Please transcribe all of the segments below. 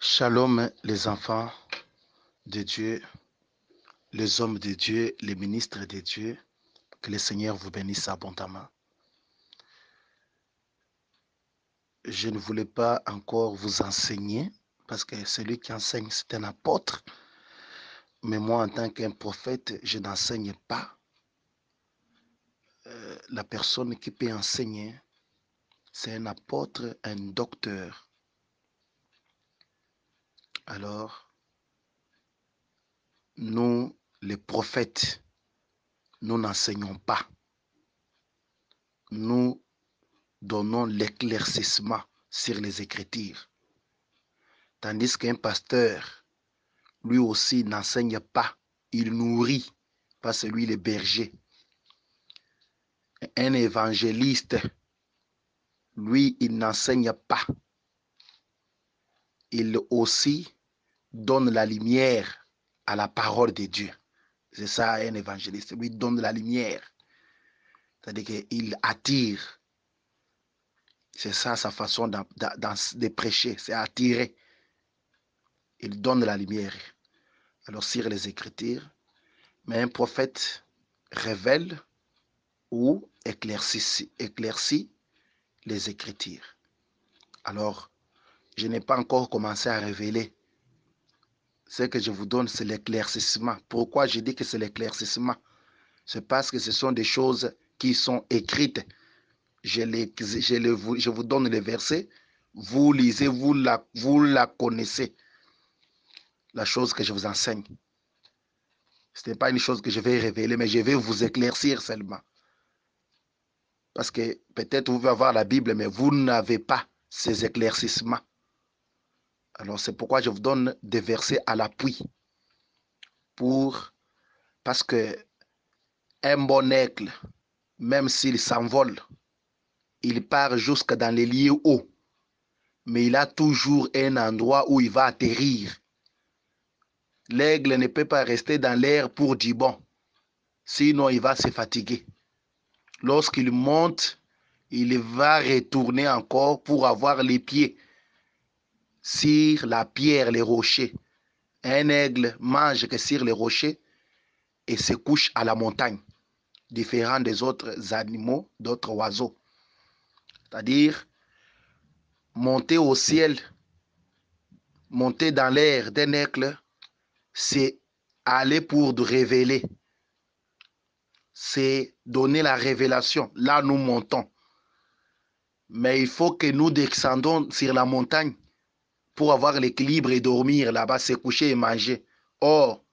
Shalom les enfants de Dieu, les hommes de Dieu, les ministres de Dieu, que le Seigneur vous bénisse abondamment. Je ne voulais pas encore vous enseigner, parce que celui qui enseigne, c'est un apôtre. Mais moi, en tant qu'un prophète, je n'enseigne pas. La personne qui peut enseigner, c'est un apôtre, un docteur. Alors, nous, les prophètes, nous n'enseignons pas. Nous donnons l'éclaircissement sur les Écritures. Tandis qu'un pasteur, lui aussi, n'enseigne pas. Il nourrit, parce que lui, il est berger. Un évangéliste, lui, il n'enseigne pas. Il aussi donne la lumière à la parole de Dieu. C'est ça, un évangéliste. Lui donne la lumière. C'est-à-dire qu'il attire. C'est ça sa façon de prêcher. C'est attirer. Il donne la lumière. Alors, sur les Écritures, mais un prophète révèle ou éclaircit les Écritures. Alors, je n'ai pas encore commencé à révéler. Ce que je vous donne, c'est l'éclaircissement. Pourquoi je dis que c'est l'éclaircissement? C'est parce que ce sont des choses qui sont écrites. Je vous donne les versets, vous lisez, vous la connaissez. La chose que je vous enseigne. Ce n'est pas une chose que je vais révéler, mais je vais vous éclaircir seulement. Parce que peut-être vous pouvez avoir la Bible, mais vous n'avez pas ces éclaircissements. Alors c'est pourquoi je vous donne des versets à l'appui. Parce que un bon aigle, même s'il s'envole, il part jusque dans les lieux hauts. Mais il a toujours un endroit où il va atterrir. L'aigle ne peut pas rester dans l'air pour dire bon. Sinon, il va se fatiguer. Lorsqu'il monte, il va retourner encore pour avoir les pieds sur la pierre, les rochers. Un aigle mange que sur les rochers et se couche à la montagne, différent des autres animaux, d'autres oiseaux. C'est-à-dire, monter au ciel, monter dans l'air d'un aigle, c'est aller pour révéler. C'est donner la révélation. Là, nous montons. Mais il faut que nous descendons sur la montagne pour avoir l'équilibre et dormir là-bas, se coucher et manger. Or,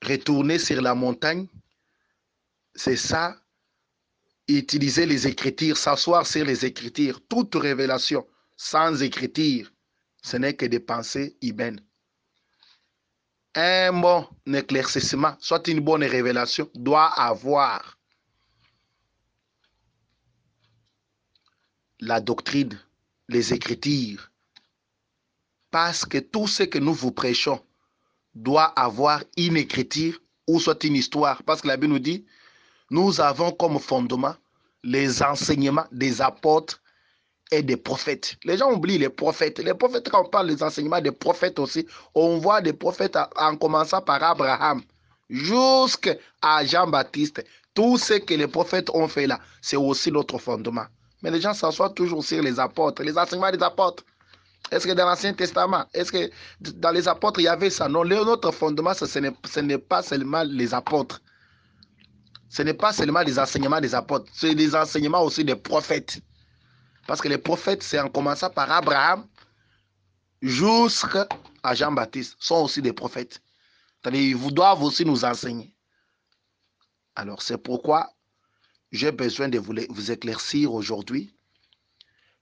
retourner sur la montagne, c'est ça, utiliser les Écritures, s'asseoir sur les Écritures. Toute révélation sans Écriture, ce n'est que des pensées humaines. Un bon éclaircissement, soit une bonne révélation, doit avoir la doctrine, les Écritures. Parce que tout ce que nous vous prêchons doit avoir une écriture ou soit une histoire. Parce que la Bible nous dit, nous avons comme fondement les enseignements des apôtres et des prophètes. Les gens oublient les prophètes. Les prophètes, quand on parle des enseignements des prophètes aussi, on voit des prophètes en commençant par Abraham jusqu'à Jean-Baptiste. Tout ce que les prophètes ont fait là, c'est aussi notre fondement. Mais les gens s'assoient toujours sur les apôtres, les enseignements des apôtres. Est-ce que dans l'Ancien Testament, est-ce que dans les apôtres, il y avait ça? Non, notre fondement, ce n'est pas seulement les apôtres. Ce n'est pas seulement les enseignements des apôtres, c'est les enseignements aussi des prophètes. Parce que les prophètes, c'est en commençant par Abraham jusqu'à Jean-Baptiste, sont aussi des prophètes. C'est-à-dire, ils doivent aussi nous enseigner. Alors, c'est pourquoi j'ai besoin de vous éclaircir aujourd'hui.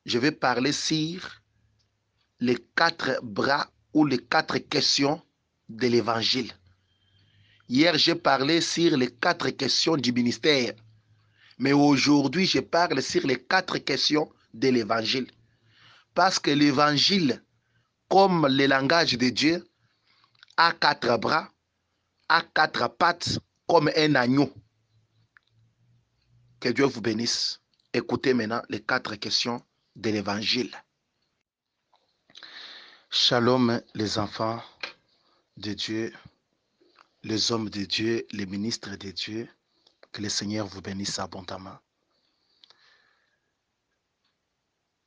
Je vais parler sur les 4 bras ou les 4 questions de l'évangile. Hier, j'ai parlé sur les 4 questions du ministère. Mais aujourd'hui, je parle sur les 4 questions de l'évangile. Parce que l'évangile, comme le langage de Dieu, a 4 bras, a 4 pattes, comme un agneau. Que Dieu vous bénisse. Écoutez maintenant les 4 questions de l'évangile. Shalom les enfants de Dieu, les hommes de Dieu, les ministres de Dieu. Que le Seigneur vous bénisse abondamment.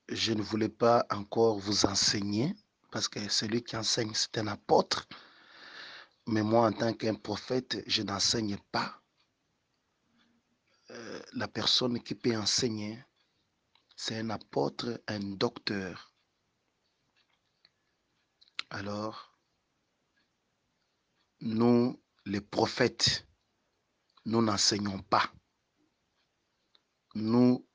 Je ne voulais pas encore vous enseigner parce que celui qui enseigne, c'est un apôtre. Mais moi, en tant qu'un prophète, je n'enseigne pas. La personne qui peut enseigner, c'est un apôtre, un docteur. Alors, nous, les prophètes, nous n'enseignons pas. Nous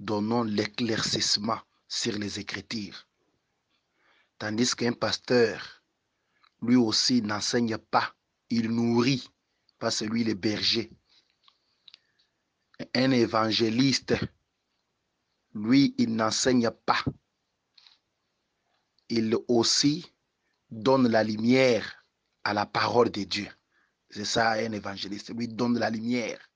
donnons l'éclaircissement sur les Écritures. Tandis qu'un pasteur, lui aussi, n'enseigne pas. Il nourrit, parce que lui, il est berger. Un évangéliste, lui, il n'enseigne pas. Il aussi donne la lumière à la parole de Dieu. C'est ça, un évangéliste. Lui donne la lumière.